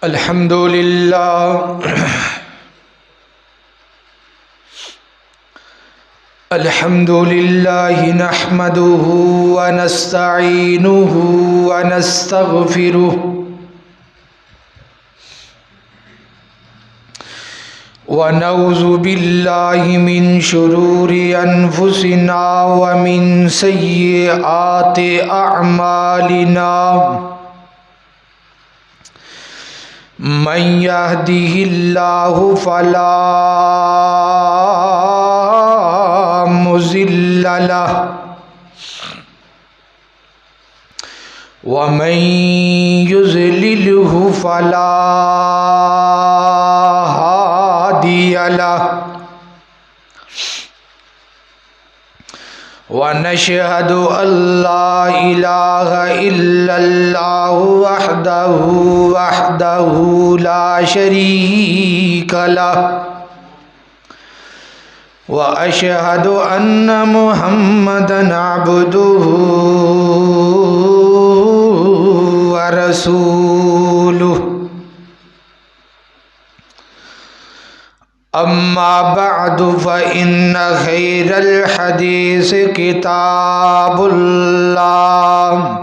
الحمد لله الحمد لله نحمده ونستعينه ونستغفره ونعوذ بالله من شرور أنفسنا ومن سيئات أعمالنا من يهده الله فلا مضل له ومن يضلله فلا هادي له ونشهد أن لا إله إلا الله وحده لا شريك له وأشهد أن محمدًا عبده ورسوله أما بعد فإن خير الحديث كتاب الله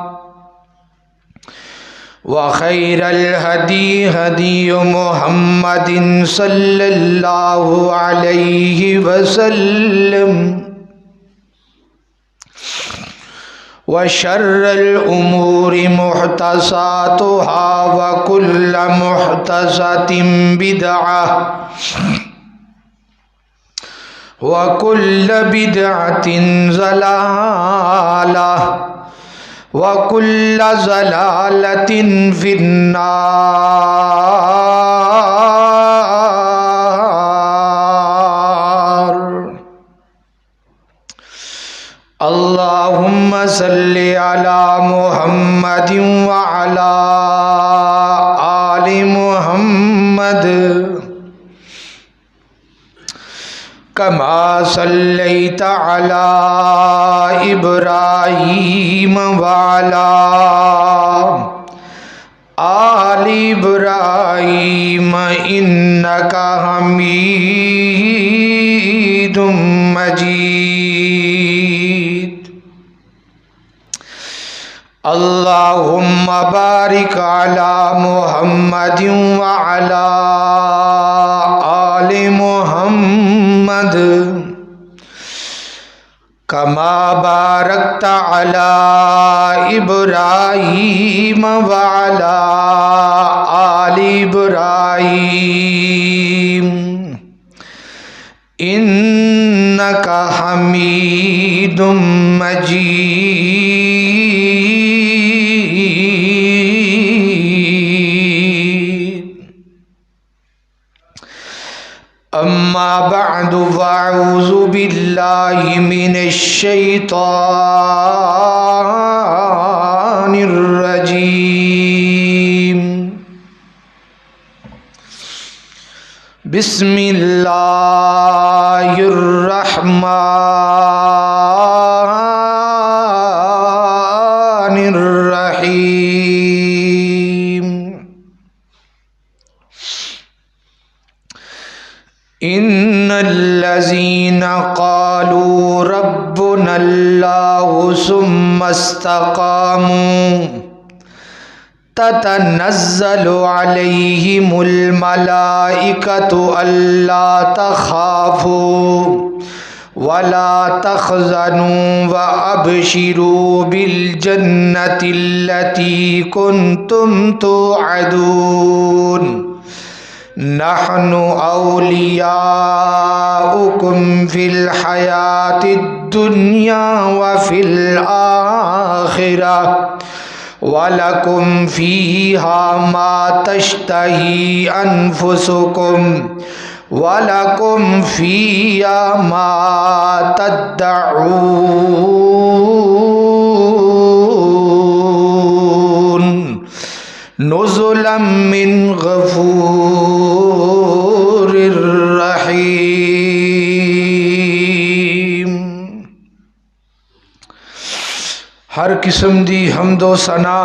وخير الهدي هدي محمد صلى الله عليه وسلم وشر الأمور محدثاتها وكل محدثة بدعة وكل بدعة ضلالة وكل ضلالة في النار. اللهم صل على محمد وعلى آل محمد كما صليت على إبراهيم وعلى آل إبراهيم إنك حميد مجيد. اللهم بارك على محمد وعلى آل محمد كما باركت على إبراهيم وعلى آل إبراهيم إنك حميد مجيد. أما بعد فأعوذ بالله من الشيطان الرجيم. بسم الله الرحمن الرحيم. إن الذين قالوا ربنا الله ثم استقاموا تتنزل عليهم الملائكة ألا تخافوا ولا تحزنوا وأبشروا بالجنة التي كنتم توعدون. نحن أولياؤكم في الحياة الدنيا وفي الآخرة ولكم فيها ما تشتهي أنفسكم ولكم فيها ما تدعون. نزلا من غفور رحیم. ہر قسم دی حمد و ثنا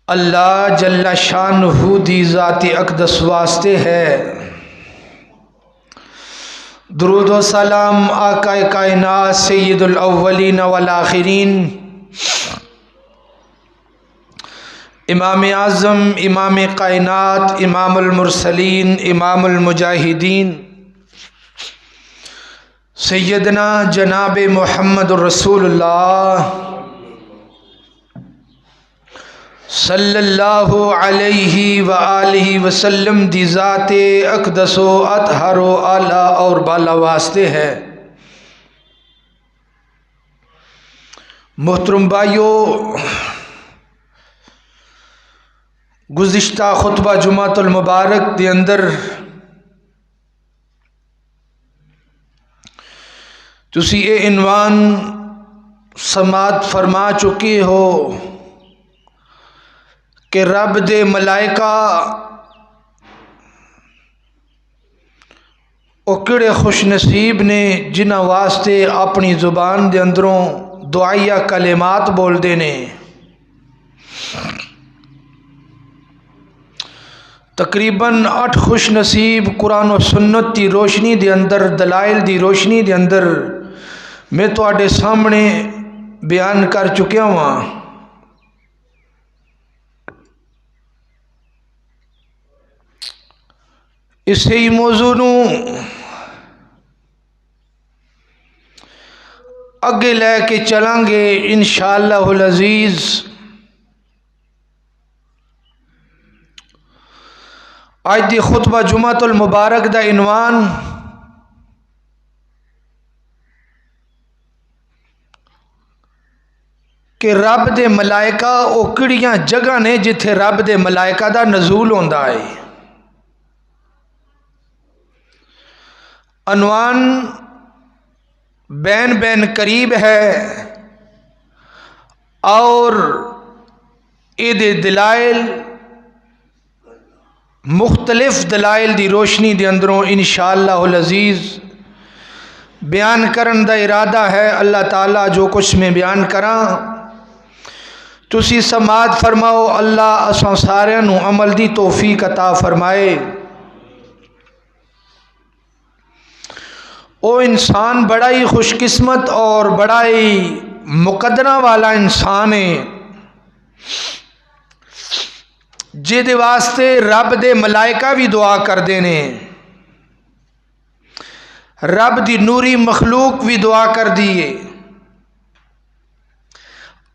اللہ جل شانہ دی ذات اقدس واسطے ہے۔ درود و سلام آقا کائنات سید الاولین والآخرین، امام اعظم، امام کائنات، امام المرسلین، امام المجاہدین، سیدنا جناب محمد رسول اللہ صلی اللہ علیہ وآلہ وسلم دی ذات اقدس و اطہر و اعلیٰ اور بالا واسطے ہے۔ محترم بھائیو، گزشتہ خطبہ جمعۃ المبارک دے اندر تسی اے عنوان سماعت فرما چکے ہو کہ رب دے ملائکہ او کڑے خوش نصیب نے جنہاں واسطے اپنی زبان دے اندروں دعائیہ کلمات بول دینے۔ تقریباً 8 خوش نصیب قرآن و سنت دی روشنی دے اندر، دلائل دی روشنی دے اندر میں تواڈے سامنے بیان کر چکیا ہوں۔ اسی موضوع نو اگے لے کے چلیں گے انشاءاللہ العزیز۔ آج دی خطبہ جمعۃ المبارک دا عنوان کہ رب دے ملائکہ او کڑیاں جگہ نے جتھے رب دے ملائکہ دا نزول ہوندا ہے۔ عنوان بین بین قریب ہے اور اے دلائل مختلف دلائل دی روشنی دے اندروں انشاءاللہ العزیز بیان کرن دا ارادہ ہے۔ اللہ تعالیٰ جو کچھ میں بیان کراں تسی سماعت فرماؤ، اللہ اساں سارے نو عمل دی توفیق عطا فرمائے۔ او انسان بڑا ہی خوش قسمت اور بڑا ہی مقدرہ والا انسان ہے جے دے واسطے رب دے ملائکہ بھی دعا کر دینے، رب دی نوری مخلوق بھی دعا کر دیے۔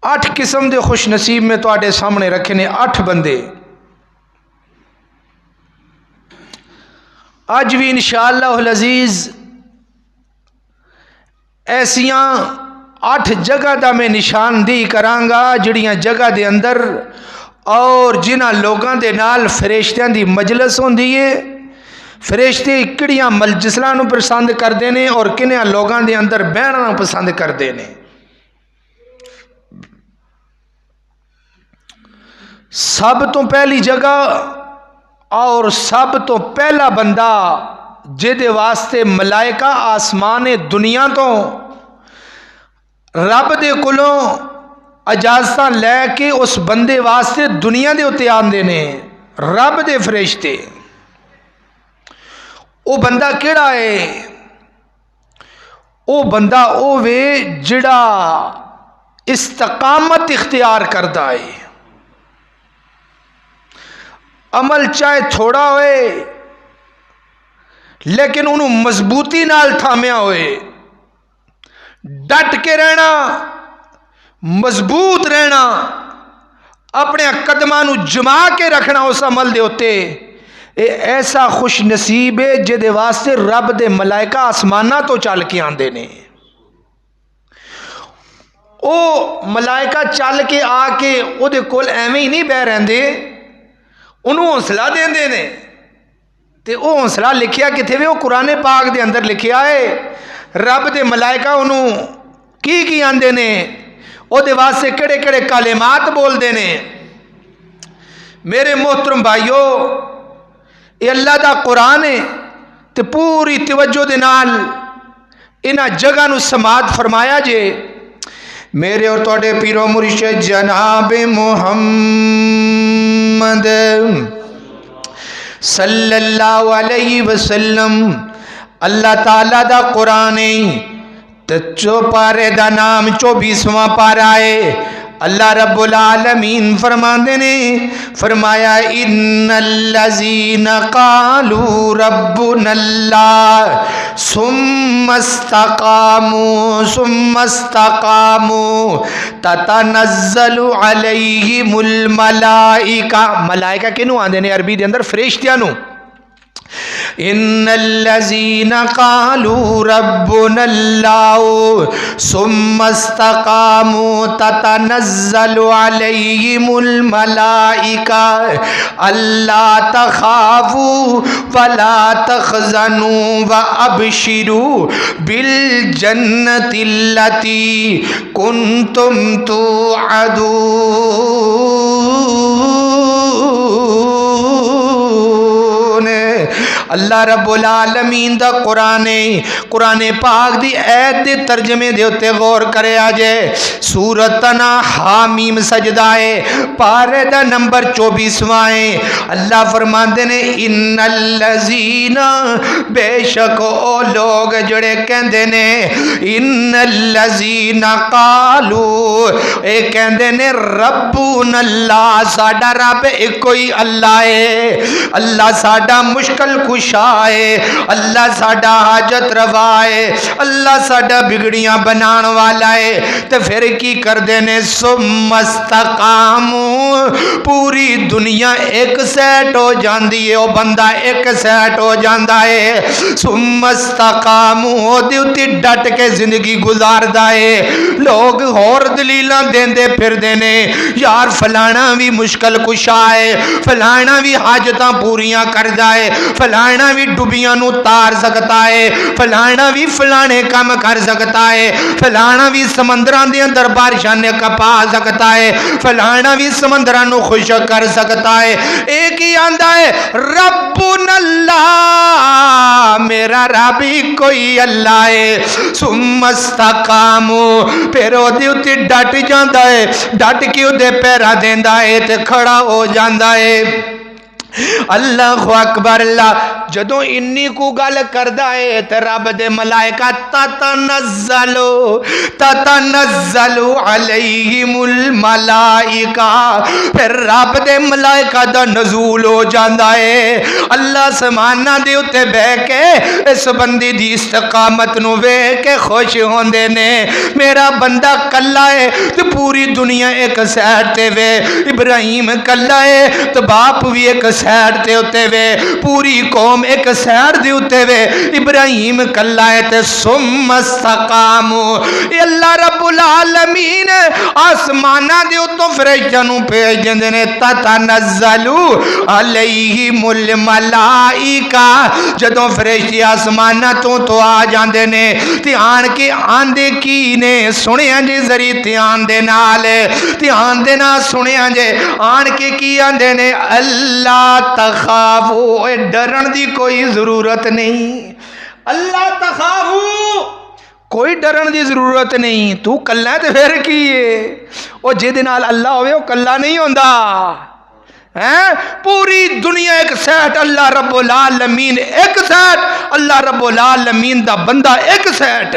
8 قسم دے خوش نصیب میں تواڈے سامنے رکھے نے، 8 بندے اج بھی انشاءاللہ العزیز ایسیاں 8 جگہ دا میں نشاندہی کرانگا جڑیاں جگہ دے اندر اور جنہاں لوگاں دے نال فرشتیاں دی مجلس ہوندی ہے۔ فرشتے کڑیاں مجلساں نو پسند کردے نے اور کنیاں لوگاں دے اندر بہنا پسند کردے نے۔ سب تو پہلی جگہ اور سب تو پہلا بندہ جے واسطے ملائکہ آسمان دنیا تو رب دے کولوں اجازتاں لے کے اس بندے واسطے دنیا دے اتے آندے نے، رب دے فرشتے۔ او بندہ کیڑا ہے؟ او بندہ او وے جڑا استقامت اختیار کردا ہے، عمل چاہے تھوڑا ہوئے لیکن انہوں مضبوطی نال تھامیا ہوئے، ڈٹ کے رہنا، مضبوط رہنا، اپنے قدماں نو جما کے رکھنا اس عمل دے ہوتے۔ اے ایسا خوش نصیب ہے جے واسطے رب دے ملائکہ آسمانہ تو چل کے آندے نے۔ او ملائکہ چل کے آ کے او دے کول ایویں ہی نہیں بہ رہندے، انہوں حوصلہ دیندے نے۔ تے او حوصلہ لکھیا کتھے وے؟ او قرآن پاک دے اندر لکھیا ہے۔ رب دے ملائکہ انہوں کی آندے نے، او دے واسطے کڑے کڑے کلمات بول دے نے۔ میرے محترم بھائیو، یہ اللہ دا قرآن ہے تے پوری توجہ دے نال انہاں جگہ نو سماعت فرمایا جے۔ میرے اور توڑے پیرو مرشد جناب محمد صلی اللہ علیہ وسلم اللہ تعالیٰ دا قرآن تچو پارے دا نام 24واں پارا ہے اللہ رب العالمین فرماندے نے فرمایا ان الذین قالوا ربنا اللہ ثم استقاموا تتنزل علیہم الملائکہ ملائکہ کنوں آندے نے عربی دے اندر فرشتیاں نوں ان الذین قالوا ربنا اللہ ثم استقاموا تتنزل علیہم الملائکہ الا تخافوا ولا تحزنوا وابشروا بالجنۃ التی کنتم توعدون اللہ رب العالمین دا قرآن پاک دی ایت دے ترجمے دے اتے غور کرے آجے سورتنا حامیم سجدائے پارے دا نمبر 24 اللہ فرماندے نے ان الذین بے شک او لوگ جڑے کہندے نے ان الذین قالو اے کہندے نے ربنا اللہ ساڈا رب ایک کوئی اللہ ہے اللہ ساڈا مشکل کشائے اللہ ساڈا حاجت روا ہے اللہ ساڈا بگڑیاں بنان والا ہے تو پھر کی کر دینے ثم استقاموا پوری دنیا ایک سیٹ ہو جاندی ہے وہ بندہ ایک سیٹ ہو جاندہ ہے ثم استقاموا دیوتی ڈٹ کے زندگی گزار دائے لوگ اور دلیلاں دیندے پھر دینے یار فلانا بھی مشکل کشائے فلانا بھی حاجتاں پوریاں کر جائے فلانا بھی ڈبیاں نو تار سکتا ہے فلانا بھی فلانے کام کر سکتا ہے فلانا بھی سمندران دے اندر بارشاں نے کپا سکتا ہے فلانا بھی سمندران نو خوشک کر سکتا ہے ایک ہی آندہ ہے ربنا اللہ میرا ربی کوئی اللہ ہے ثم استقاموا پیرو دیوتی ڈٹ جاندہ ہے ڈٹ کیوں دے پیرا دیندہ ہے تے کھڑا ہو جاندہ ہے اللہ اکبر اللہ جدوں انی کو گل کردا ہے تے رب دے ملائکہ تتنزل علیہم الملائکہ پھر رب دے ملائکہ دا نزول ہو جاندا ہے اللہ سمانہ دے اتے بہ کے اس بندی دی استقامت نو ویکھ کے خوش ہوندے نے میرا بندہ کلا ہے تے پوری دنیا ایک سائڈ تے وے ابراہیم کلا ہے تے باپ بھی ایک سیڈ تے ہوتے وے پوری قوم ایک سیڈ دے ہوتے وے ابراہیم کلا ہے تے ثم استقاموا اے اللہ رب العالمین آسمانہ دے اتوں فرشتیاں نو بھیج دیندے نے تتنزل علیہم الملائکہ جدوں فرشتے آسمانہ تو آ جاندے نے تے آن کے آندے کی نے سنیاں جے ذریعے دھیان دے نال دھیان دے نال سنیاں جے آن کے کی آندے نے اللہ تخافو ڈرن دی کوئی ضرورت نہیں اللہ تخافو کوئی ڈرن دی ضرورت نہیں تو کلہ تے پھر کی ہے او جے دے نال اللہ ہوئے وہ کلہ نہیں ہوندا پوری دنیا ایک سیٹ اللہ رب العالمین ایک سیٹ اللہ رب العالمین دا بندہ ایک سیٹ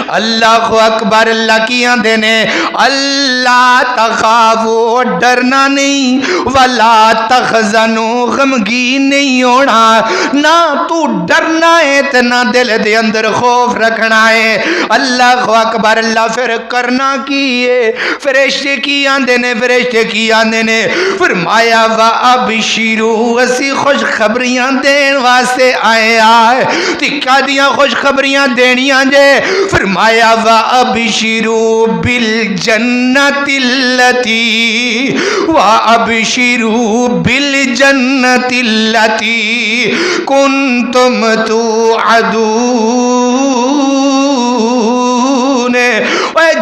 اللہ اکبر اللہ کی آندے نے اللہ تخافو ڈرنا نہیں ولا تحزنو غمگین نہیں ہونا نہ تو ڈرنا ہے تے نہ دل دے اندر خوف رکھنا ہے اللہ اکبر اللہ پھر کرنا کی ہے فرشتے کی آندے نے فرمایا وابشروا اسی خوش خبریاں دین واسطے آئے تکا دیاں خوش خبریاں دینیاں جے فرمایا وَأَبْشِرُوا بِالْجَنَّةِ الَّتِي كُنْتُمْ تُوعَدُونَ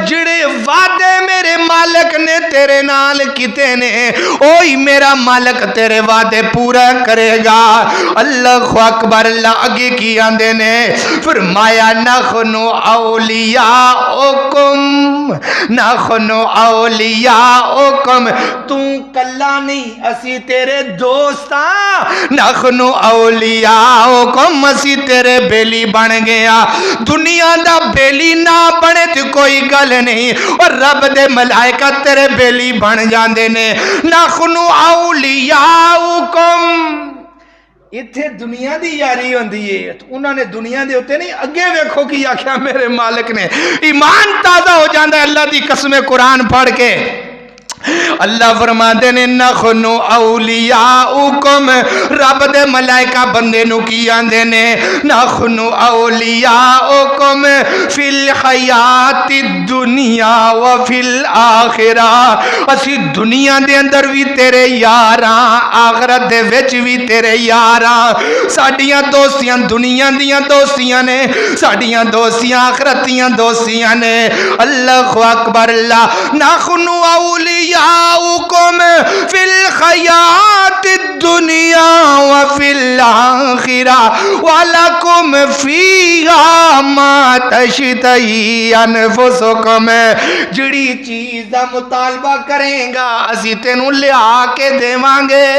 جڑے وعدے میرے مالک نے تیرے نال کیتے نے اوہی میرا مالک تیرے وعدے پورا کرے گا۔ اللہ اکبر۔ اللہ اگے کی آندے نے فرمایا نحن اولیاءکم، نحن اولیاءکم، تو کلا نہیں اسی تیرے دوست ہاں، نحن اولیاءکم، اسی تیرے بیلی بن گیا۔ دنیا دا بیلی نہ بنے تو کوئی گل نہیں، اور رب دے ملائکہ تیرے بیلی بن جاندے نے۔ نحن اولیاءکم، اتھے دنیا دی یاری ہوندی ہے، انہوں نے دنیا دے ہوتے نہیں، اگے ویکھو کی آکھیا میرے مالک نے، ایمان تازہ ہو جاندہ ہے اللہ دی قسم قرآن پڑھ کے۔ اللہ فرماتے نے نحن اولیاؤکم، رب دے ملائکہ بندے نو کی آندے نے نحن اولیاؤکم فی الحیات الدنیا و فی الآخرہ، اسی دنیا دے اندر بھی تیرے یاراں، آخرت دے وچ بھی تیرے یاراں۔ ساڈیاں دوستیاں دنیا دیاں دوستیاں نے، ساڈیاں دوستیاں آخرت دیاں دوستیاں نے۔ اللہ اکبر۔ اللہ نحن اولیاؤکم فی الحیات الدنیا وفی الآخرہ ولکم فیہا ما تشتہی انفسکم، جڑی چیز دا مطالبہ کریں گا اسی تینوں لیا کے دیواں گے۔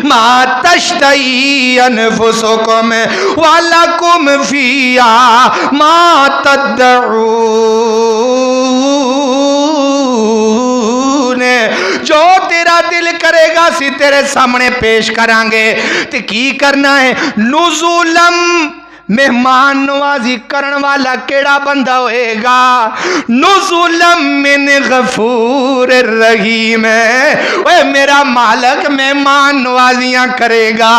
ما تشتہی انفسکم ولکم فیہا ما تدعون، جو تیرا دل کرے گا سی تیرے سامنے پیش کرانگے۔ تے کی کرنا ہے؟ نزولم، مہمان نوازی کرن والا کیڑا بندہ ہوئے گا؟ نزولم من غفور الرحیم، اے میرا مالک مہمان نوازیاں کرے گا۔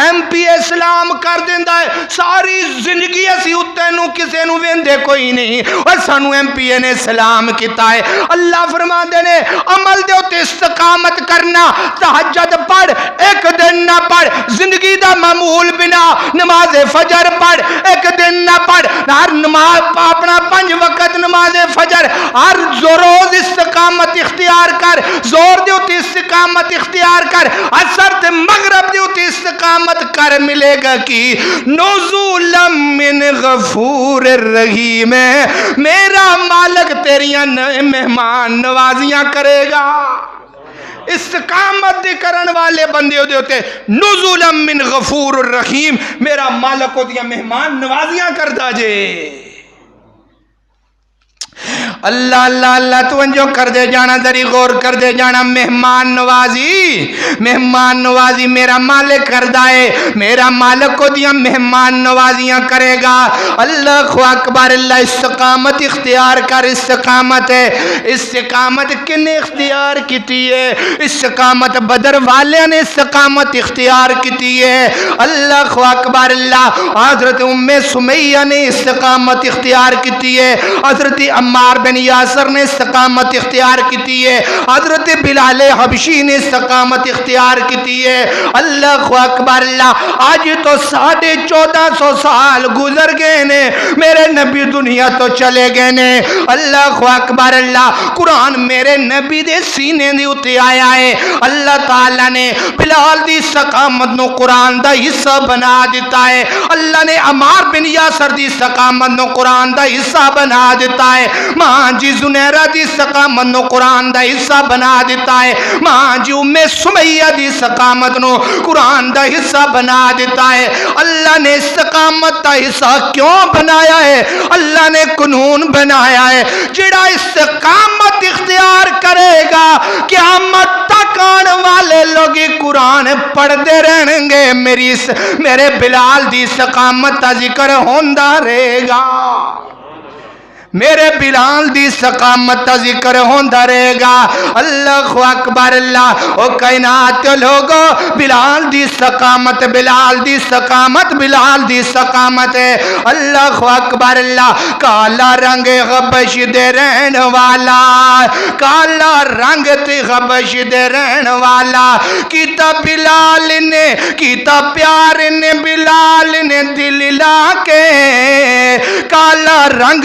ایم پی اسلام کر دیندہ ہے، ساری زندگی اسی اتے نو کسے نو ویندے کوئی نہیں، اور سانو ایم پی نے سلام کیتا ہے۔ اللہ فرما دینے عمل دے ہوتے استقامت کرنا، تہجد پڑھ، ایک دن نہ پڑھ، زندگی دا معمول بنا، نماز فجر پڑھ ایک دن نہ پڑھ، ہر نماز اپنا 5 وقت نماز فجر، ہر روز استقامت اختیار کر، زور دے ہوتی استقامت اختیار کر، عصر تے مغرب دے ہوتی استقامت کر، ملے گا کی نزولا من غفور الرحیم، میرا مالک تیریاں مہمان نوازیاں کرے گا۔ استقامت دے کرن والے بندے ہوتے نزولا من غفور الرحیم، میرا مالک ہوتی مہمان نوازیاں کر دا جے۔ اللہ اللہ اللہ توجہ کر دے جانا، ذری غور کر دے جانا۔ مہمان نوازی، مہمان نوازی میرا مالک کر دائے، میرا مالک کو دیا مہمان نوازیاں کرے گا۔ اللہ اکبر۔ اللہ استقامت اختیار کر، استقامت ہے۔ استقامت کن اختیار کیتی ہے؟ استقامت بدر والے نے استقامت اختیار کیتی ہے۔ اللہ اکبر۔ اللہ حضرت ام سمیہ نے استقامت اختیار کیتی ہے، حضرت عمار بن یاسر نے استقامت اختیار کیتی ہے، حضرت بلال حبشی نے استقامت اختیار کیتی ہے۔ اللہ اکبر۔ اللہ آج تو 1450 سال گزر گئے نے، میرے نبی دنیا تو چلے گئے نے۔ اللہ اکبر۔ اللہ قرآن میرے نبی دے سینے دی اتے آیا ہے۔ اللہ تعالیٰ نے بلال دی استقامت نو قرآن دا حصہ بنا دیتا ہے، اللہ نے عمار بن یاسر دی استقامت نو قرآن دا حصہ بنا دیتا ہے، ماں جی زنیرہ دی استقامت نو قرآن دا حصہ بنا دیتا ہے، ماں جی ام سمیہ دی استقامت نو قرآن دا حصہ بنا دیتا ہے۔ اللہ نے استقامت دا حصہ کیوں بنایا ہے؟ اللہ نے قانون بنایا ہے، جڑا استقامت اختیار کرے گا قیامت تک آنے والے لوگی قرآن پڑھتے رہیں گے، میرے بلال دی استقامت دا ذکر ہوندہ رہے گا، میرے بلال دی استقامت دا ذکر ہوندہ رہے گا۔ اللہ اکبر۔ اللہ او کائنات لوگو، بلال دی استقامت، بلال دی استقامت، بلال دی استقامت ہے۔ اللہ اکبر۔ اللہ کالا رنگ غبش دے رہن والا، کالا رنگ تے غبش دے رہن والا، کیتا بلال نے، کیتا پیار نے بلال نے دل لا کے، کالا رنگ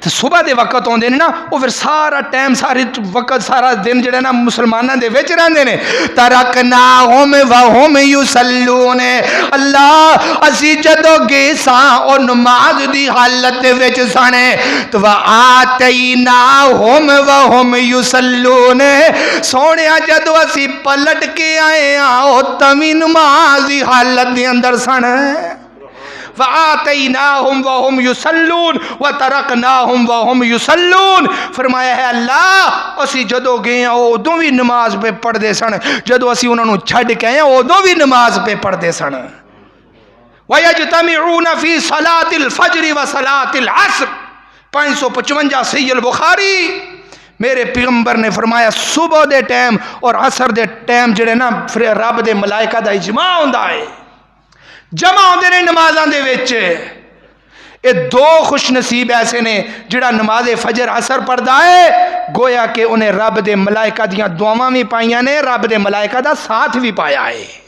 تو صبح دے وقت آتے ہیں نا وہ پھر سارا ٹائم سارے وقت سارا دن جڑا نا مسلمانوں دے وچ رہندے نے ترکناہم وہم یصلون اللہ اسی جدو گئے ساں اور نماز دی حالت دے وچ سانے تو وآتیناہم وہم یصلون سونیا جدو اسی پلٹ کے آئے او تمی نماز دی حالت دے اندر سانے وَآتَيْنَاهُمْ وَهُمْ يُصَلُّونَ وَتَرَكْنَاهُمْ وَهُمْ يُصَلُّونَ فرمایا ہے اللہ اسی جدو گئے ہیں ادوں بھی نماز پہ پڑھ دے سن جدو اسی انہوں نے چھڑ کے آئے ہیں ادوں بھی نماز پہ پڑھ دے سن وَيَجْتَمِعُونَ فِي صَلَاةِ الْفَجْرِ وَصَلَاةِ الْعَصْرِ 555 صحیح البخاری میرے پیغمبر نے فرمایا صبح دے ٹائم اور عصر دے ٹائم جڑے نا رب دے ملائکہ دا اجماع ہوندا ہے جمع ہوندے نے نمازاں دے وچ اے دو خوش نصیب ایسے نے جڑا نماز فجر عصر پڑھدا ہے گویا کہ انہیں رب دے ملائکہ دیاں دعاواں بھی پائیاں نے رب دے ملائکہ دا ساتھ بھی پایا ہے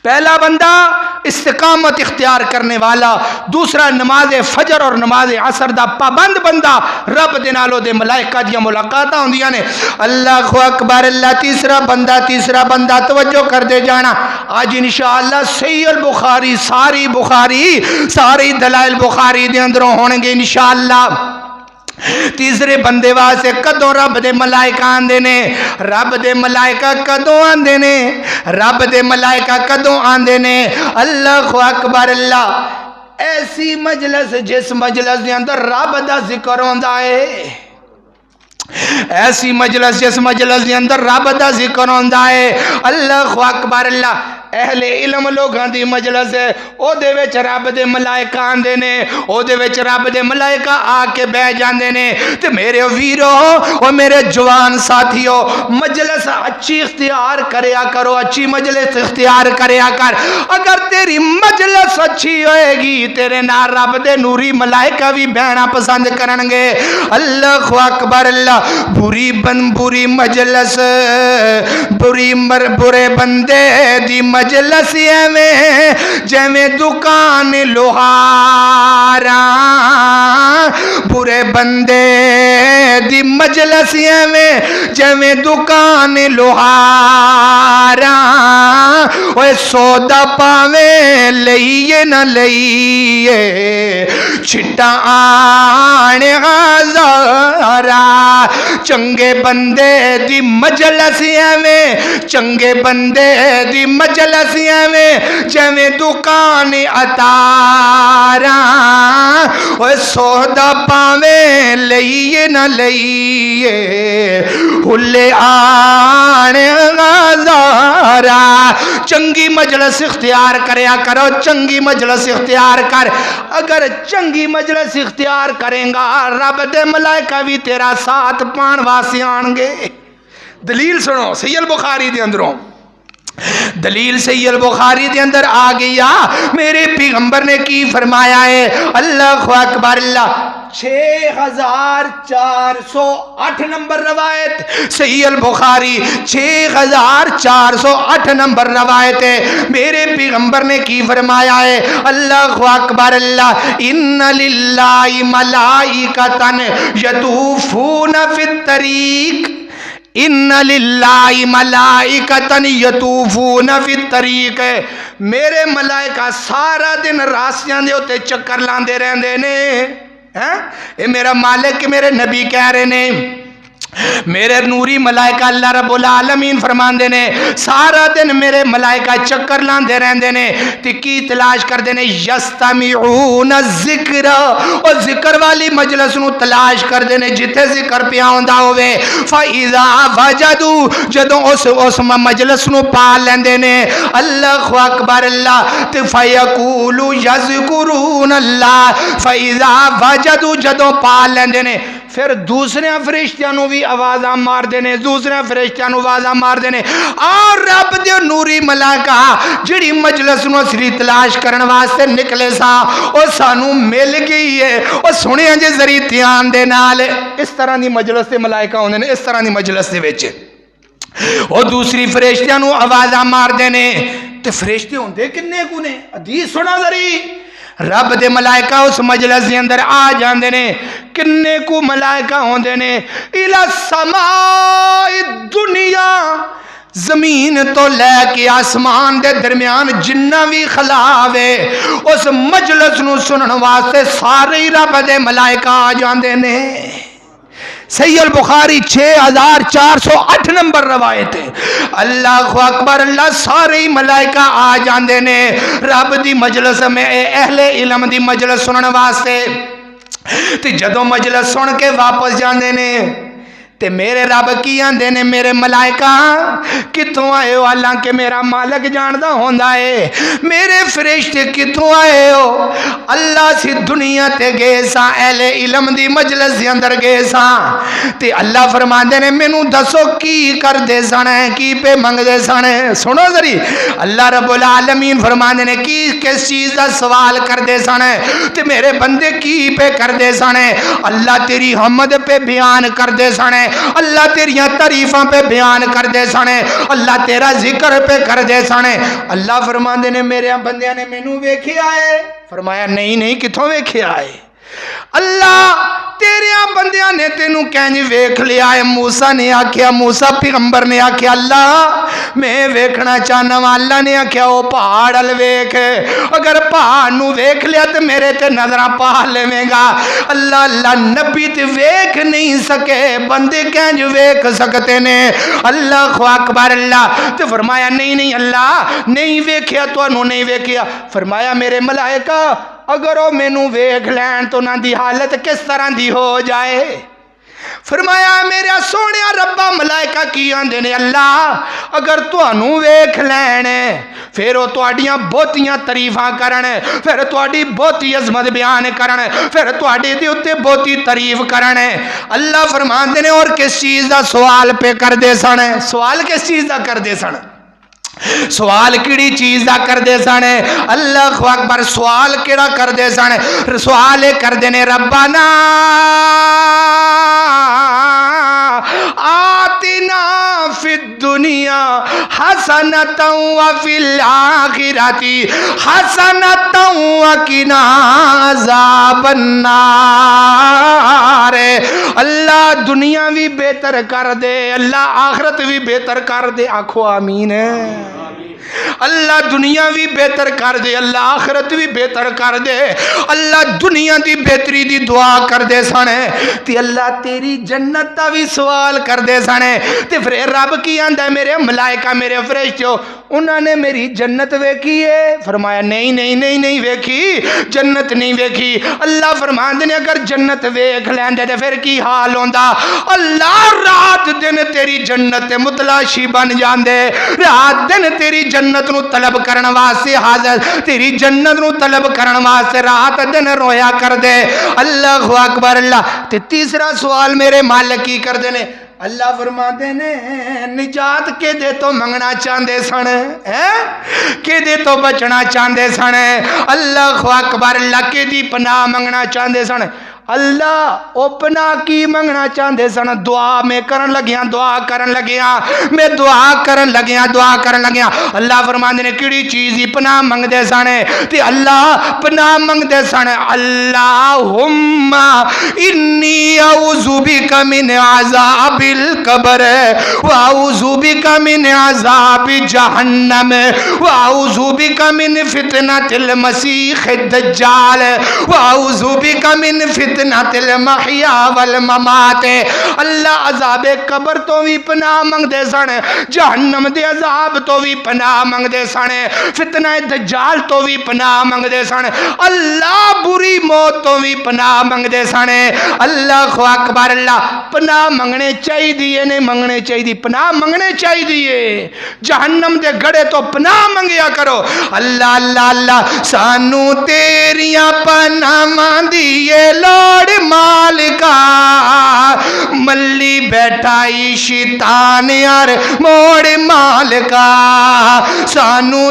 پہلا بندہ استقامت اختیار کرنے والا دوسرا نماز فجر اور نماز عصر دا پابند بندہ رب دے نالو دے ملائکہ دیاں ملاقاتاں ہوندیاں نے اللہ اکبر اللہ تیسرا بندہ توجہ کر دے جانا آج انشاءاللہ صحیح البخاری ساری دلائل بخاری دے اندروں ہونے گے انشاءاللہ تیسرے بندے واسے کدوں رب دے ملائکہ آندے نے رب دے ملائکہ کدوں آندے نے اللہ اکبر اللہ ایسی مجلس جس مجلس دے اندر رب دا ذکر ہوندا ہے ایسی مجلس جس مجلس دے اندر رب دا ذکر ہوندا ہے اللہ اکبر اللہ اہل علم لوگاں دی مجلس ہے او دے وچ رب دے ملائکہ آندے نے او دے وچ رب دے ملائکہ آ کے بیٹھ جاندے نے تے میرے ویرو او میرے جوان ساتھیو مجلس اچھی اختیار کریا کرو اچھی مجلس اختیار کریا کر اگر تیری مجلس اچھی ہوئے گی تیرے نال رب دے نوری ملائکہ بھی بہنا پسند کرن گے اللہ اکبر اللہ بری مجلس برے بندے دی مجلس میں جیویں دکان لوہاراں برے بندے دی مجلس میں جیویں دکان لوہاراں اوے سودا پاویں لئیے نہ لئیے چھٹا آنے ہزارا چنگے بندے دی مجلس میں چنگے بندے دی مجلس میں جویں دکان اتاراں اوے سودا پاویں لئیے نہ لئیے ہلے آنے ہزارا چنگی مجلس اختیار کریا کرو چنگی مجلس اختیار کر اگر چنگی مجلس اختیار کریں گا رب دے ملائکہ بھی تیرا ساتھ پان واسے آن گے دلیل سنو صحیح البخاری دے اندروں دلیل صحیح البخاری دے اندر آ گیا میرے پیغمبر نے کی فرمایا ہے اللہ اکبر اللہ 6408 نمبر روایت صحیح البخاری 6408 نمبر روایت ہے میرے پیغمبر نے کی فرمایا ہے اللہ اکبر اللہ ان للہ ملائکۃ یطوفون فی الطریق ان للہ ملائکۃ یطوفون فی الطریق میرے ملائکہ سارا دن راستیاں دے اوتے چکر لاندے رہندے نے اے میرا مالک میرے نبی کہہ رہے نے میرے نوری ملائکہ اللہ رب العالمین فرماندے نے سارا دن میرے ملائکہ چکر لاندے رہندے نے تے کی تلاش کردے نے یستمعون الذکر اور ذکر والی مجلس نو تلاش کردے نے جتھے ذکر پیا ہوندا ہوے فاذا وجدوا جدوں اس مجلس نو پا لیندے نے اللہ اکبر اللہ تے فیقولوا یذکرون اللہ فاذا وجدوا جدوں پا لیندے نے پھر دوسرے فرشتیاں نو بھی آوازاں مار دینے دوسرے فرشتیاں نو آوازاں مار دینے اور رب دے نوری ملائکہ جڑی مجلس نو سری تلاش کرن واسطے نکلے سا او سانو مل گئی ہے او سنے جے ذریعے دھیان دے نال اس طرح دی مجلس دے ملائکہ ہوندے نے اس طرح دی مجلس دے وچ او دوسری فرشتیاں نو آوازاں مار دینے تے فرشتے ہوندے کنے کو نے حدیث سنا ذری رب دے ملائکہ اس مجلس دے اندر آ جاندے نے. کنے کو ملائکہ ہوندے نے؟ اِلَى السَّمَاءِ دنیا، زمین تو لے کے آسمان دے درمیان جنہ بھی خلاوے اس مجلس نو سنن واسطے سارے ہی رب دے ملائکہ آ جاندے نے. صحیح البخاری 6408 نمبر روایت ہے. اللہ اکبر، اللہ سارے ہی ملائکہ آ جاندے نے رب دی مجلس میں، اہل علم دی مجلس سنن واسطے. تے جدوں مجلس سن کے واپس جاندے نے تے میرے رب کی آندے نے میرے ملائکہ کتوں آئے ہو؟ حالانکہ میرا مالک جاندا ہوندا ہے. میرے فرشتے کتوں آئے ہو؟ اللہ سی دنیا تے گئے ساں، اہل علم دی مجلس دے اندر گئے ساں. تے اللہ فرماندے نے مینوں دسو کی کردے سن، کی پہ منگدے سن. سنو ذری، اللہ رب العالمین فرماندے نے کی کس چیز دا سوال کردے سن تے میرے بندے کی پہ کردے سن؟ اللہ تیری حمد پہ بیان کردے سن، اللہ تیریاں تعریفاں پہ بیان کر دے سنے، اللہ تیرا ذکر پہ کر دے سنے. اللہ فرماندے نے میرے بندیاں نے مینوں ویکھیا ہے؟ فرمایا نہیں نہیں، کتھوں ویکھیا ہے؟ اللہ تیریاں بندیاں نے تینوں کہیں ویکھ لیا ہے. موسیٰ نے آکھیا، موسیٰ پیغمبر نے آکھیا اللہ میں ویکھنا چاہنا وا. اللہ نے آکھیا او پہاڑ ال ویکھ، اگر پہاڑ نو ویکھ لیا تے میرے تے نظراں پا لویں گا. اللہ نبی تے ویکھ نہیں سکے، بندے کہیں ویکھ سکتے نے. اللہ اکبر. اللہ تے فرمایا نہیں نہیں اللہ نہیں ویکھیا، تانوں نہیں ویکھیا. فرمایا میرے ملائکہ اگر وہ مینوں ویکھ لین تو انہاں دی حالت کس طرح دی ہو جائے؟ فرمایا میرا سونیا ربا ملائکہ کی آندے نے اللہ اگر تانوں ویکھ لین پھر وہ تہاڈیاں بہتیاں تعریفاں کرن، پھر تہاڈی بہتی عظمت بیان کرن، پھر تہاڈے دے اوتے بہتی تعریف کرن. اللہ فرماندے نے اور کس چیز دا سوال پہ کردے سن؟ سوال کس چیز دا کردے سن؟ سوال کیڑی چیز دا کر دے سن؟ اللہ اکبر. سوال کیڑا کر دے سن؟ سوال کر دے نے ربنا آتنا فی الدنیا حسنۃ وفی الآخرۃ حسنۃ وقنا عذاب النار. اللہ دنیا بھی بہتر کر دے، اللہ آخرت بھی بہتر کر دے. آکھو آمین. اللہ دنیا بھی بہتر کر دے، اللہ آخرت بھی بہتر کر دے. اللہ دنیا دی بہتری دی دعا کر دے سن تے اللہ تیری جنت دا بھی سوال کر دے سن. تے پھر رب کی آندا ہے میرے ملائکہ میرے فرشتو انہوں نے میری جنت ویکھی ہے؟ فرمایا نہیں نہیں نہیں نہیں ویکھی، جنت نہیں ویکھی. اللہ فرماندے نے اگر جنت ویکھ لیندے تے پھر کی حال ہوندا؟ اللہ رات دن تیری جنت متلاشی بن جاندے، رات دن تیری جنت نو طلب کرن واسطے حاضر، تیری جنت نو طلب کرن واسطے رات دن رویا کر دے. اللہ اکبر. اللہ تے تیسرا سوال میرے مالک کی کر دے نے؟ اللہ فرماتے نے نجات کے دے تو منگنا چاہندے سن، کے دے تو بچنا چاہندے سن. اللہ اکبر. اللہ کے دی پناہ منگنا چاہندے سن. اللہ او پناہ کی منگنا چاہندے سن؟ دعا میں کرن لگیاں، دعا کرن لگیاں، میں دعا کرن لگیاں، دعا کرن لگیاں. اللہ فرماندے نے کیڑی چیز دی پناہ منگدے سن؟ تے اللہ پناہ منگدے سن اللہم انی اعوذ بک من عذاب القبر واعوذ بک من عذاب جہنم واعوذ بک من فتنۃ المسیح الدجال واعوذ بک من فتنۃ المحیا والممات. اللہ عذاب قبر تو بھی پناہ منگدے سن، جہنم دے عذاب تو بھی پناہ منگدے سن، فتنہ دجال تو بھی پناہ منگدے سن، اللہ بری موت تو بھی پناہ منگدے سن. اللہ اکبر. اللہ پناہ منگنے چاہیے دیئے نہیں منگنے چاہیے دی؟ پناہ منگنے چاہیے دیئے. جہنم دے گڑے تو پناہ منگیا کرو. اللہ اللہ اللہ سانو تیریاں پناہ دیئے لوڑ مالکا ملی بیٹھائی شیطان یار موڑ مالکا سانو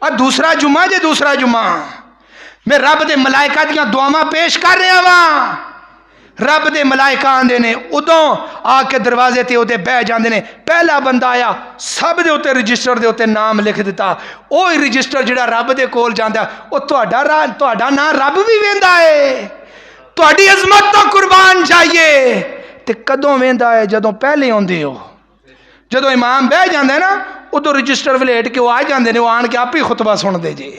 اور دوسرا جمعہ جے دوسرا جمعہ میں رب دے ملائکہ دیاں دعاواں پیش کر رہا وا، رب دے ملائکہ آندے نے ادوں آ کے دروازے تے اوتے بہ جاندے نے، پہلا بندہ آیا سب دے اوتے رجسٹر دے اوتے نام لکھ دیتا، اوہی رجسٹر جڑا رب دے کول جاندا او تہاڈا نام رب بھی ویندا ہے، تہاڈی عظمت تو قربان جائیے۔ تے کدوں ویندا ہے؟ جدوں پہلے ہوندے ہو، جدوں امام بہ جاندا ہے نا ادھر رجسٹر ولیٹ کے وہ آ جاندے نے، وہ آن کے آپ ہی خطبہ سن دے جی۔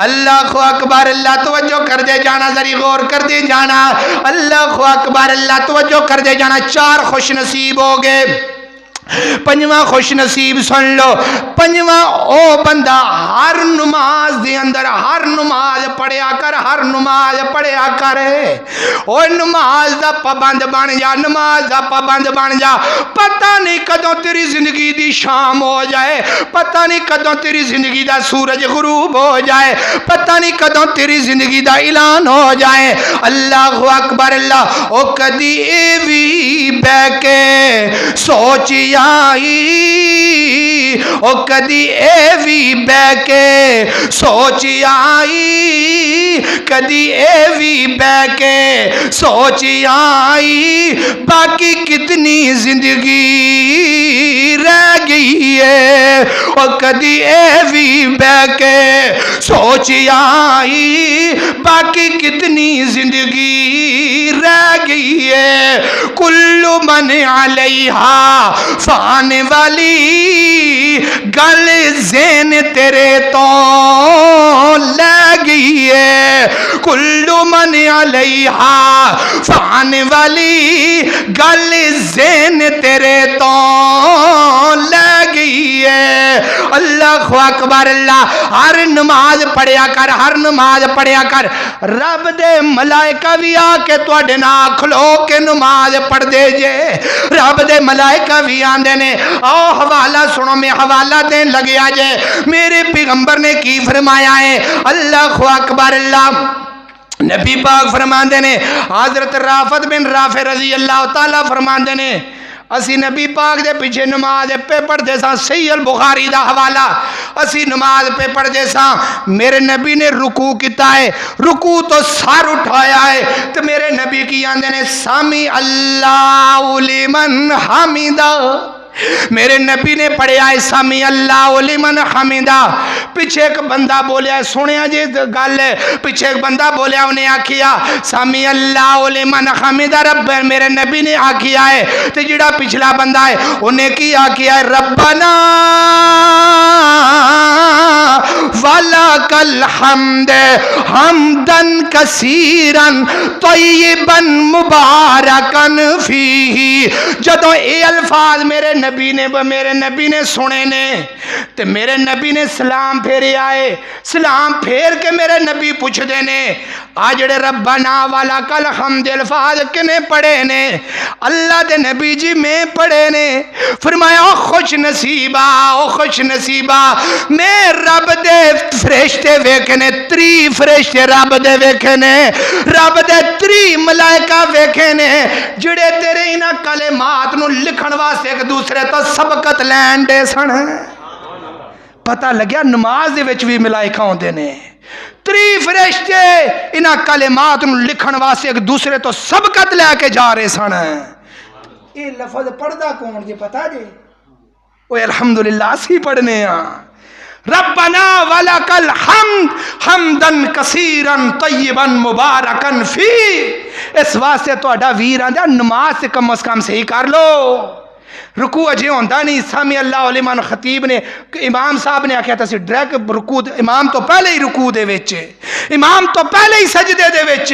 اللہ اکبر، اللہ توجہ کر دے جانا، ذری غور کر دے جانا، اللہ اکبر، اللہ توجہ کر دے جانا۔ 4 خوش نصیب ہو گئے، 5واں خوش نصیب سن لو، 5واں او بندہ ہر نماز دے اندر ہر نماز پڑھیا کر، ہر نماز پڑھیا کر، او نماز دا پابند بن جا، نماز دا پابند بن جا۔ پتہ نہیں کدوں تیری زندگی دی شام ہو جائے، پتہ نہیں کدوں تیری زندگی دا سورج غروب ہو جائے، پتہ نہیں کدوں تیری زندگی دا اعلان ہو جائے۔ اللہ اکبر، اللہ او کدی اے وی بہ کے سوچی آئی، او کدی اے وی بہ کے سوچی آئی، کدی اے وی بہ کے سوچی آئی، باقی کتنی زندگی رہ گئی ہے، او کدی اے وی بہ کے سوچی آئی، باقی کتنی زندگی رہ گئی ہے۔ کل من علیہا فان والی گل زین تیرے تو لے گئی ہے، کل من علیہا فان والی گل زین تیرے تو لے گئی ہے۔ اللہ اکبر، اللہ ہر نماز پڑھیا کر، ہر نماز پڑھیا کر، رب دے ملائکہ بھی آ کے تواڈے نال کھلو کے نماز پڑھ دے جے، رب دے ملائکہ بھی آندے نے۔ آؤ حوالہ سنو، میں حوالہ دین لگیا جے، میرے پیغمبر نے کی فرمایا ہے۔ اللہ اکبر، اللہ نبی پاک فرماندے نے، حضرت رافت بن رافع رضی اللہ تعالیٰ فرماندے نے، اسی نبی پاک دے پیچھے نماز پہ پڑھ دے ساں، صحیح البخاری دا حوالہ، اسی نماز پہ پڑھ دے ساں، میرے نبی نے رکوع کیتا ہے، رکوع تو سر اٹھایا ہے، تو میرے نبی کی آندے نے سامی اللہ لمن حمیدہ، میرے نبی نے پڑھیا ہے سامی اللہ لمن حمیدہ۔ پیچھے ایک بندہ بولیا ہے، سنیا جی گل ہے، پیچھے ایک بندہ بولیا، انہیں آکھیا سامی اللہ لمن حمیدہ رب، میرے نبی نے آکھیا ہے، تو جڑا پچھلا بندہ ہے انہیں کی آکھیا ہے ربنا وَلَكَ الْحَمْدِ حَمْدًا كَثِيرًا طَيِّبًا مُبَارَكًا فِيهِ۔ جدو اے الفاظ میرے نبی نے سنے نے، تے میرے نبی نے سلام پھیرے آئے، سلام پھیر کے میرے نبی پوچھ دے نے، آجڑے ربنا وَلَكَ الْحَمْدِ الفاظ کنے پڑھے نے؟ اللہ دے نبی جی میں پڑھے نے۔ فرمایا او خوش نصیبہ، او خوش نصیبہ، میں رب دے فرشتے ویکھے نے، 3 فرشتے رب دے ویکھے نے، رب دے 3 ملائکہ ویکھے نے، جڑے تیرے انہاں کلمات نو لکھن واسطے ایک دوسرے تو سبقت لین دے سن۔ پتہ لگیا نماز دے وچ بھی ملائکہ ہوندے نے، 3 فرشتے انہاں کلمات نو لکھن واسطے ایک دوسرے تو سبقت لے کے جا رہے سن۔ یہ لفظ پڑھدا کون جی پتہ جی؟ وہ الحمدللہ اسی پڑھنے ہاں، ربنا ولک الحمد حمدن کثیرن طیبن مبارکن فی۔ اس واسطے تہاڈا ویر آندا نماز سے کم از کم صحیح کر لو۔ رکوع اجے ہوندا نہیں، سمی اللہ لمن خطیب نے امام صاحب نے آکھیا تسی ڈائریکٹ رکوع، امام تو پہلے ہی رکوع دے وچ، امام تو پہلے ہی سجدے دے وچ،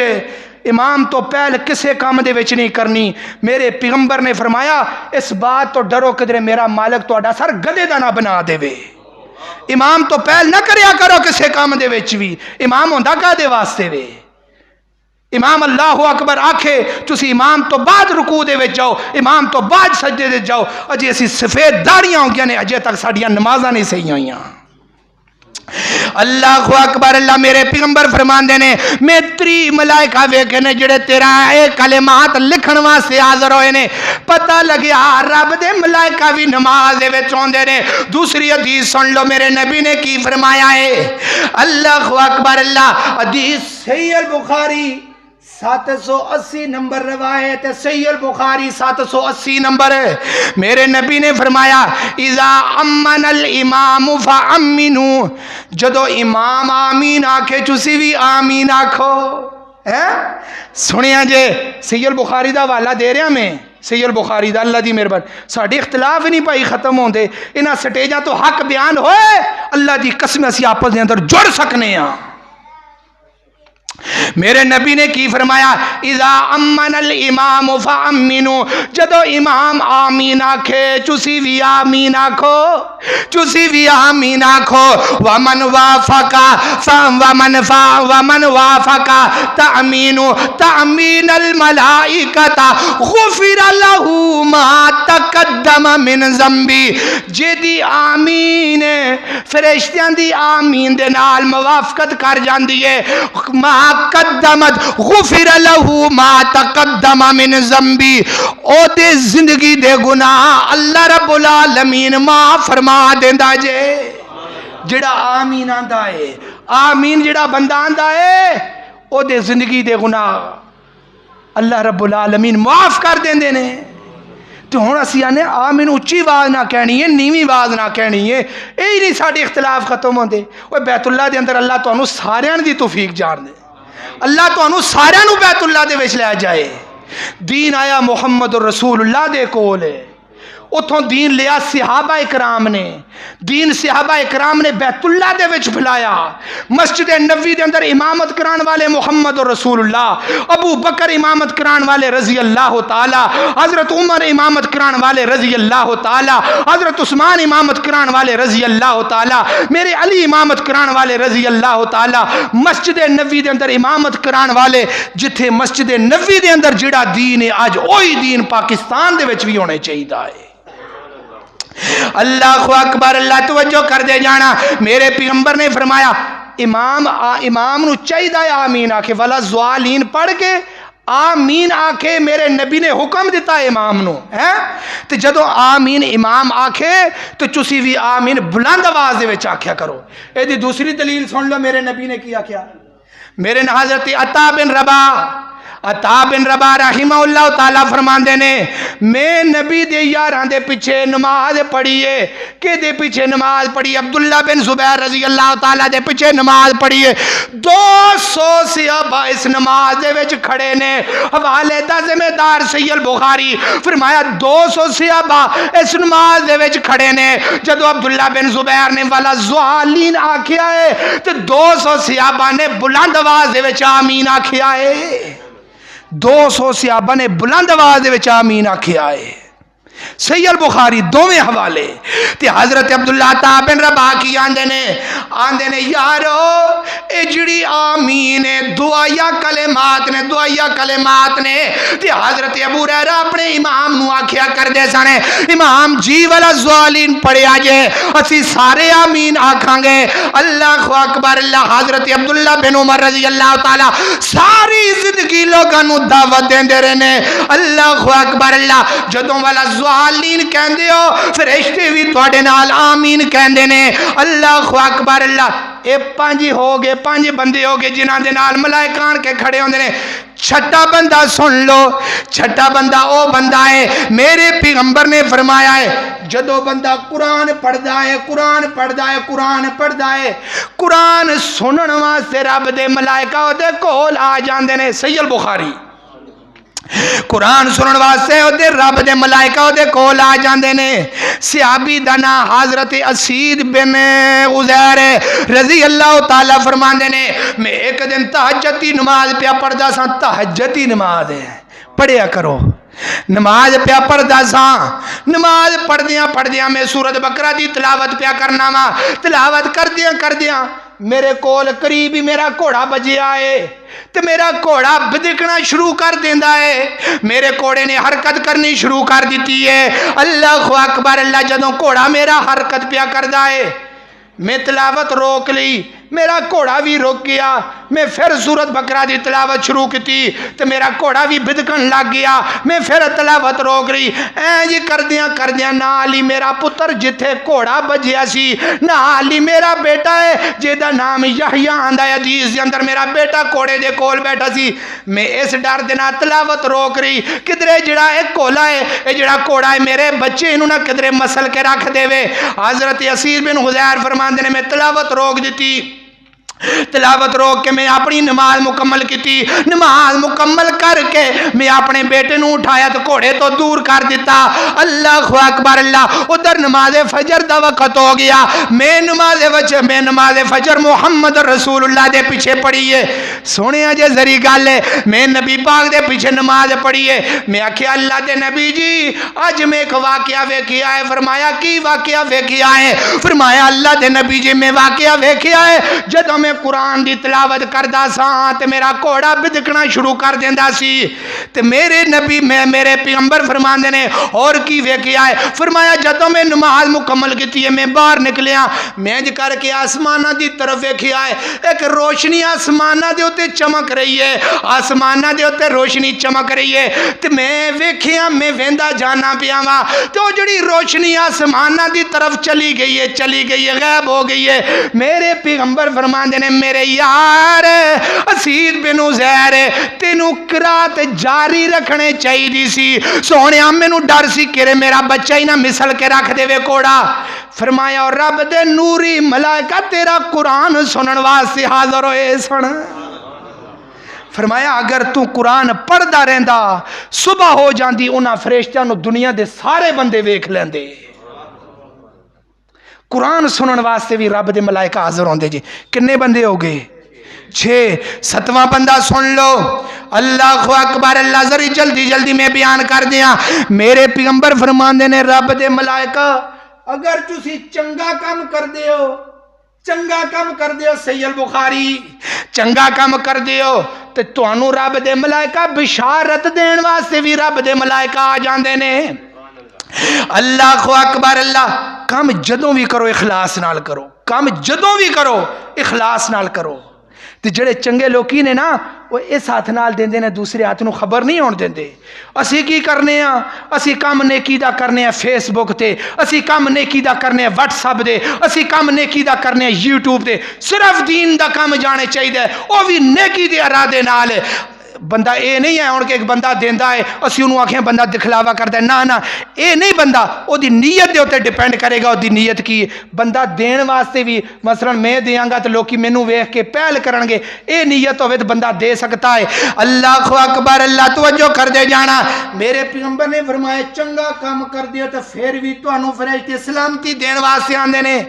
امام تو پہل کسے کام دے وچ نہیں کرنی۔ میرے پیغمبر نے فرمایا اس بات تو ڈرو کہ میرا مالک تہاڈا سر گدے دا نہ بنا دے وے۔ امام تو پہل نہ کریا کرو کسے کام دے وچ بھی، امام ہوندا کادے واسطے وے؟ امام اللہ اکبر آکھے تسی امام تو بعد رکوع دے وچ جاؤ، امام تو بعد سجدے دے جاؤ۔ اجے اسی سفید داڑیاں ہو گیا نے، اجے تک ساڈیاں نمازاں نہیں صحیح ہوئیاں۔ اللہ اکبر اللہ میرے پیغمبر فرماندے نے میں 3 ملائکہ ویکھے نے جڑے تیرا اے کلمات لکھن واسطے حاضر ہوئے نے پتہ لگیا رب دے ملائکہ بھی نماز دے وچ ہوندے نے دوسری حدیث سن لو میرے نبی نے کی فرمایا ہے اللہ اکبر اللہ حدیث صحیح البخاری 780 نمبر روایت ہے صحیح البخاری 780 نمبر ہے میرے نبی نے فرمایا اذا امن الامام فامنوا جدو امام آمین آکھے چسی بھی آمین آکھو سنیا جے صحیح البخاری دا حوالہ دے رہا میں صحیح البخاری دا اللہ دی مہربان ساڈے اختلاف نہیں پائی ختم ہوندے انہاں سٹیجاں تو حق بیان ہوئے اللہ دی قسم اسی آپس دے اندر جڑ سکنے ہاں میرے نبی نے کی فرمایا اذا امن الامام فامنوا جدو امام آمین آکھے چسی بھی آمین آکھو چسی بھی آمین آکھو ومن وافق تأمین تأمین الملائکۃ غفر له ما تقدم من ذنبی جدی آمین فرشتیاں دی آمین دے نال موافقت کر جاندی ہے ما قدمت غفر له ما تقدم من ذنبی او دے زندگی دے گناہ اللہ رب العالمین معاف فرما دیندا جے جڑا آمین آندا ہے آمین جڑا بندہ آندا ہے او دے زندگی دے گناہ اللہ رب العالمین معاف کر دیندے نے تو ہوں اسی آنے آمین اچھی آواز نہ کہنی ہے نیویں آواز نہ کہنی ہے یہی نہیں سارے اختلاف ختم ہوندے وہ بیت اللہ دے اندر اللہ تانوں ساریاں دی توفیق جان دے اللہ تانوں ساریاں نو بیت اللہ دے وچ لے جائے دین آیا محمد رسول اللہ دے کول ہے اتھوں دین لیا صحابہ اکرام نے دین صحابہ اکرام نے بیت اللہ دے وچ پھیلایا مسجد نبوی دے اندر امامت کران والے محمد رسول اللہ ابو بکر امامت کران والے رضی اللہ تعالی حضرت عمر امامت کران والے رضی اللہ تعالی حضرت عثمان امامت کران والے رضی اللہ تعالی میرے علی امامت کران والے رضی اللہ تعالی مسجد نبوی دے اندر امامت کران والے جتھے مسجد نبوی دے اندر جڑا دین ہے اج وہی دین پاکستان دے وچ بھی ہونے چاہیے ہے اللہ اکبر اللہ توجہ کر دے جانا میرے پیغمبر نے فرمایا امام نو چاہیے آمین آکھے والا زوالین پڑھ کے آمین آکھے میرے نبی نے حکم دیتا ہے امام نو تو جدو آمین امام آکھے تو چسی بھی آمین بلند آواز دے وچ آکھیا کرو اے دی دوسری دلیل سن لو میرے نبی نے کیا کیا میرے حضرت عطا بن رباح رحمہ اللہ تعالیٰ فرماندے نے میں نبی دے یاراں دے پیچھے نماز پڑھیے کہ دے پیچھے نماز پڑھی عبداللہ بن زبیر رضی اللہ تعالیٰ دے پیچھے نماز پڑھیے 200 صحابہ اس نماز دے وچ کھڑے نے حوالے دا ذمہ دار صحیح البخاری فرمایا 200 صحابہ اس نماز دے وچ کھڑے نے جدو عبداللہ بن زبیر نے والا زوالین آکھیا ہے تو 200 صحابہ نے بلند آواز دے وچ آمین آکھیا ہے 200 صحابہ نے بلند آواز دے وچ آمین آکھیا ہے صحیح البخاری دوویں حوالے تے حضرت عبداللہ بن رباح کی آندے نے یارو اے جڑی آمین دعائیا کلمات نے تے حضرت ابو ہریرہ اپنے امام نو آکھیا کر دے سنے امام جی والا زوالین پڑھیا جے اسی سارے آمین آکھاں گے اللہ اکبر اللہ حضرت عبداللہ بن عمر رضی اللہ تعالی ساری زندگی لوگاں نو دعوت دیندے رہنے اللہ اکبر اللہ جدوں والا زوالین کہندے ہو فرشتے بھی تواڈے نال آمین کہندے نے اللہ اکبر اللہ اے 5 ہو گئے 5 بندے ہو گئے جنہاں دے نال ملائکہ آن کے کھڑے ہوندے نے چھٹا بندہ سن لو چھٹا بندہ او بندہ ہے میرے پیغمبر نے فرمایا ہے جدو بندہ قرآن پڑھدا ہے قرآن سنن واسطے رب دے ملائکہ او دے کول آ جاندے نے صحیح البخاری قرآن سنن واسطے او دے رب دے ملائکہ او دے کول آ جاندے نے صحابی دا نام حضرت اسید بن عزیر رضی اللہ تعالی فرماندے نے میں ایک دن تہجد دی نماز پیا پڑھدا سا تہجد دی نماز ہے پڑھیا کرو نماز پیا پڑھدا سا نماز پڑھدیاں میں سورۃ بقرہ دی تلاوت پیا کرنا وا تلاوت کردیاں میرے کول قریب ہی میرا گھوڑا بجیا ہے تو میرا گھوڑا بدکنا شروع کر دیندا ہے میرے گھوڑے نے حرکت کرنی شروع کر دیتی ہے اللہ اکبر اللہ جدوں گھوڑا میرا حرکت پیا کردا ہے میں تلاوت روک لی میرا گھوڑا بھی رک گیا. میں پھر سورت بقرہ دی تلاوت شروع کی تو میرا گھوڑا بھی بدکن لگ گیا. میں پھر تلاوت روک رہی. جی کردیاں نال ہی میرا پتر جتھے گھوڑا بجیا سی نال ہی میرا بیٹا ہے جہدا نام یحییٰ آندا ہے حدیث دے اندر میرا بیٹا گھوڑے دے کول بیٹھا سی. میں اس ڈر دے نال تلاوت روک رہی کدرے جڑا ایک کولا ہے اے جڑا گھوڑا ہے میرے بچے انہوں نہ کدرے مسل کے رکھ دے وے. حضرت اسیر بن حذیر فرماندے نے میں تلاوت روک دیتی. تلاوت روک کے میں اپنی نماز مکمل کی. نماز مکمل کر کے میں اپنے بیٹے نو اٹھایا تو گھوڑے تو دور کر دیتا. اللہ اکبر اللہ. ادھر نماز فجر دا وقت ہو گیا. میں نماز فجر محمد رسول اللہ دے پیچھے پڑھی ہے. سونے جے ذری گل ہے میں نبی پاک دے پیچھے نماز پڑھی ہے. میں آخیا اللہ دے نبی جی اج میں ایک واقعہ ویکھیا ہے. فرمایا کی واقعہ ویکھیا ہے؟ فرمایا اللہ دے نبی جی میں واقعہ ویکھیا ہے جدوں میں قرآن دی تلاوت کردا سا تے میرا گھوڑا بدکنا شروع کر دیندا سی. تے میرے نبی میرے پیغمبر فرماندے نے اور کی ویکھیا ہے؟ فرمایا جدوں میں نماز مکمل کیتی ہے میں باہر نکلیا میں انج کر کے آسماناں دی طرف ویکھیا ہے. ایک روشنی آسماناں دے اوتے چمک رہی ہے. آسماناں دے اوتے روشنی چمک رہی ہے تے میں ویکھیا میں ویندا جانا پیا وا تے او جڑی روشنی آسماناں دی طرف چلی گئی ہے غائب ہو گئی ہے. میرے پیغمبر فرماندے نے میرے یار اسید بن حذیر تینوں قرات جاری رکھنے چاہیے سی. سونیا مینوں ڈر سی کہ میرا بچہ ہی نہ مسل کے رکھ دے گھوڑا. فرمایا اور رب دے نوری ملائکہ تیرا قرآن سنن واسطے حاضر ہوئے سن. فرمایا اگر تو قرآن پڑھدا رہندا صبح ہو جاندی انہاں فرشتیاں نو دنیا دے سارے بندے ویکھ لیندے. قرآن سنن واسطے بھی رب دے ملائکہ حاضر ہوندے جی. کنے بندے ہو گئے؟ 6. 7واں بندہ سن لو. اللہ اکبر اللہ. ذری جلدی میں بیان کر دیا. میرے پیغمبر فرماندے نے رب دے ملائکہ اگر تسی چنگا کام کر دیو صحیح البخاری چنگا کام کر دیو تے تانوں رب دے ملائکہ بشارت دین واسطے بھی رب دے ملائکہ آ جاندے نے. اللہ اکبر اللہ. کام جدوں بھی کرو اخلاص نال کرو. کام جدوں بھی کرو اخلاص نال کرو. تے جڑے چنگے لوکی نے نا وہ اس ہاتھ نال دیندے نے دوسرے ہاتھ نو خبر نہیں ہون دیندے. اسی کی کرنے ہاں؟ اسی کام نیکی دا کرنے ہیں فیس بک تے. اسی کام نیکی دا کرنے ہیں واٹس ایپ دے. اسی کام نیکی دا کرنے ہیں یوٹیوب تے. صرف دین دا کام جانے چاہیے وہ بھی نیکی دے ارادے نال. بندہ اے نہیں ہے ہن کہ ایک بندہ دیندا ہے اسی انہوں آکھیں بندہ دکھلاوا کردا ہے. نا اے نہیں. بندہ او دی نیت دے اوتے ڈیپینڈ کرے گا. او دی نیت کی بندہ دین واسطے بھی مثلا میں دیاں گا تو لوکی مینوں ویکھ کے پہل کرن گے. اے نیت ہوے تو بندہ دے سکتا ہے. اللہ اکبر اللہ. توجہ کر دے جانا. میرے پیغمبر نے فرمایا چنگا کام کر دیا تو پھر بھی تانوں فرشتے سلامتی دین واسطے آندے نے.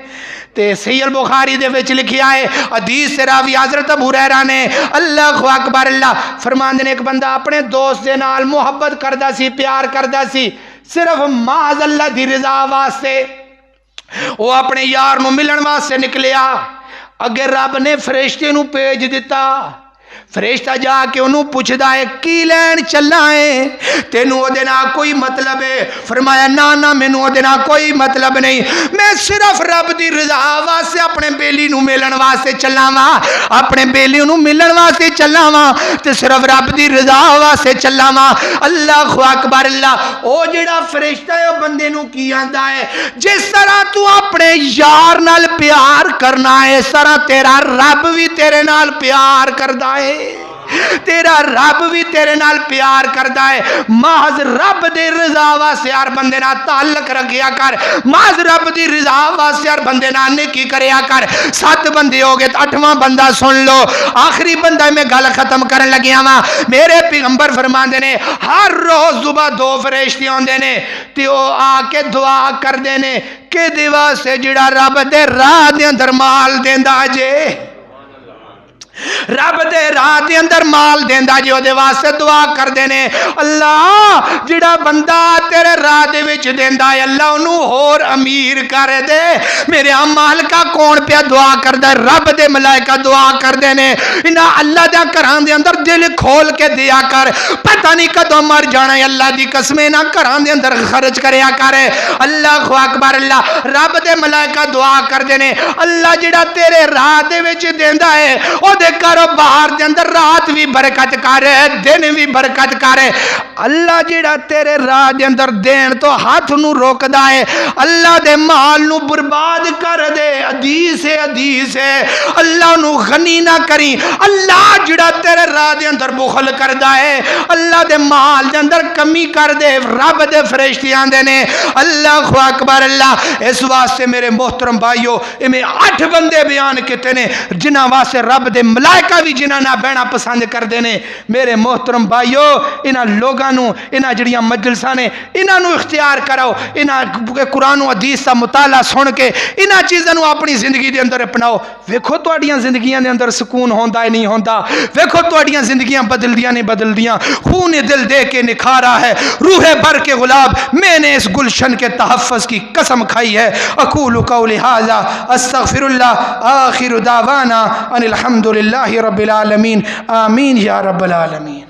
تے صحیح البخاری دے وچ لکھیا ہے حدیث سے راوی حضرت ابو ہریرہ نے اللہ اکبر اللہ فرماندے نے ایک بندہ اپنے دوست دے نال محبت کردا سی پیار کردا سی صرف محض اللہ دی رضا واسطے. وہ اپنے یار نو ملن واسطے نکلیا. اگر رب نے فرشتے نو بھیج دیتا فرشتہ جا کے انہوں پوچھدا ہے کی لین چلا ہے تینوں دے نال کوئی مطلب ہے؟ فرمایا نا مینوں دے نال کوئی مطلب نہیں. میں صرف رب دی رضا واسطے اپنے بیلی نو ملن واسطے چلا وا. اپنے بیلی نو ملن واسطے چلا وا تے صرف رب دی رضا واسطے چلا وا. اللہ اکبر اللہ. او جڑا فرشتہ ہے او بندے نو کی آندا ہے جس طرح تو اپنے یار نال پیار کرنا ہے اس طرح تیرا رب بھی تیرے نال پیار کردا ہے. تیرا رب بھی تیرے نال پیار کردا ہے. محض رب دے رضا واسطے ہر بندے نال تعلق رکھیا کر. محض رب دی رضا واسطے ہر بندے نال نیکی کریا کر. 7 بندے ہو گئے. 8واں بندہ سن لو. آخری بندہ میں گل ختم کرن لگیا وا. میرے پیغمبر فرماندے نے ہر روز صبح 2 فرشتے آندے نے تے او آ کے دعا کردے نے کہ دیوا سے جڑا رب دے راہ دے اندر مال دیندا جے رب دے راہ دے اندر مال دیندا جے او دے واسطے دعا کردے نے اللہ جڑا بندہ تیرے راہ دے وچ دیندا ہے اللہ انہوں ہور امیر کر دے. میرے مال کا کون پیا دعا کردا ہے؟ رب دے ملائکہ دعا کردے نے انہاں اللہ دے گھراں دے اندر دل کھول کے دیا کر، پتہ نہیں کدوں مر جانا ہے، اللہ دی قسم انہاں گھراں دے اندر خرچ کریا کر. اللہ اکبر. اللہ رب دے ملائکہ دعا کردے نے اللہ جڑا تیرے راہ دے وچ دیندا ہے او دے کاروبار دے اندر رات بھی برکت کر دن بھی برکت کر. اللہ جڑا تیرے راہ دے اندر دین تو ہاتھ نو روکدا ہے اللہ دے مال نو برباد کر دے. حدیث ہے اللہ نو غنی نہ کری. اللہ جڑا تیرے راہ دے اندر بخل کردا ہے اللہ دے مال دے اندر کمی کر دے. رب دے فرشتے آندے نے اللہ اکبر. اللہ اس واسطے میرے محترم بھائیو میں 8 بندے بیان کیتے نے جنہاں واسطے رب دے ملائکہ بھی جنہاں نہ بہنا پسند کردے نے. میرے محترم بھائیو انہاں لوگاں نو انہاں جڑیاں مجلساں نے انہاں نو اختیار کرو، انہاں قرآن و حدیث دا مطالعہ سن کے انہاں چیزاں نو اپنی زندگی دے اندر اپناؤ. ویکھو تواڈیاں زندگیاں دے اندر سکون ہوندا ہے نہیں ہوندا. ویکھو تواڈیاں زندگیاں بدلدیاں نہیں بدلدیاں. خون دل دے کے نکھارا ہے روح بھر کے گلاب میں نے اس گلشن کے تحفظ کی قسم کھائی ہے. اقول قولی ھذا استغفر اللہ آخر دعوانا ان الحمد للہ رب العالمین. آمین یا رب العالمین.